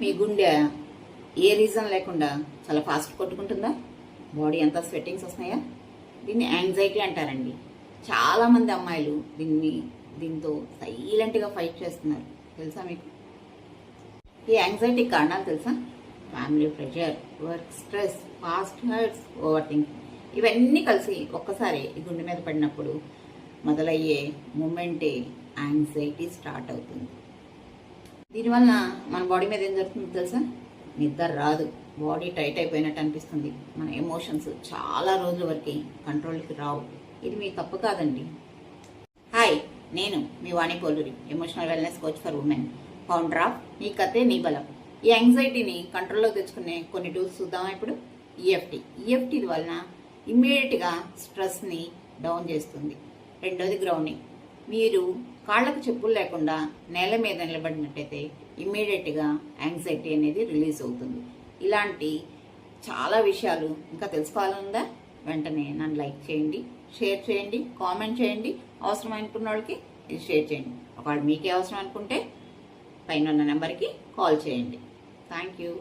మీ గుండె ఏ రీజన్ లేకుండా చాలా ఫాస్ట్ కొట్టుకుంటుందా? బాడీ అంతా స్వెట్టింగ్స్ వస్తున్నాయా? దీన్ని యాంగ్జైటీ అంటారండి. చాలామంది అమ్మాయిలు దీంతో సైలెంట్గా ఫైట్ చేస్తున్నారు. తెలుసా మీకు? ఈ యాంగ్జైటీ కారణాలు తెలుసా? Family pressure, work stress, fast hurts, over thinking, ఇవన్నీ కలిసి ఒక్కసారి ఈ గుండె మీద పడినప్పుడు మొదలయ్యే మూమెంటే యాంగ్జైటీ స్టార్ట్ అవుతుంది. దీనివల్ల మన బాడీ మీద ఏం జరుగుతుందో తెలుసా? నిద్ర రాదు, బాడీ టైట్ అయిపోయినట్టు అనిపిస్తుంది, మన ఎమోషన్స్ చాలా రోజుల వరకు కంట్రోల్కి రావు. ఇది మీ తప్పు కాదండి. హాయ్, నేను మీ Vani Poluri, emotional wellness coach for women, founder of నీ కథే నీ బలం. ఈ యాంగ్జైటీని కంట్రోల్లో తెచ్చుకునే కొన్ని టూల్స్ చూద్దామా ఇప్పుడు? ఈఎఫ్టీ వలన ఇమ్మీడియట్గా స్ట్రెస్ని డౌన్ చేస్తుంది. రెండోది గ్రౌండింగ్. మీరు కాళ్ళకు చెప్పులు లేకుండా నేల మీద నిలబడినట్టయితే ఇమ్మీడియట్గా యాంగ్జైటీ అనేది రిలీజ్ అవుతుంది. ఇలాంటి చాలా విషయాలు ఇంకా తెలుసుకోవాలనుందా? వెంటనే నన్ను లైక్ చేయండి, షేర్ చేయండి, కామెంట్ చేయండి. అవసరం అనుకున్న వాళ్ళకి ఇది షేర్ చేయండి. ఒకవేళ మీకే అవసరం అనుకుంటే పైన ఉన్న నెంబర్కి కాల్ చేయండి. Thank you.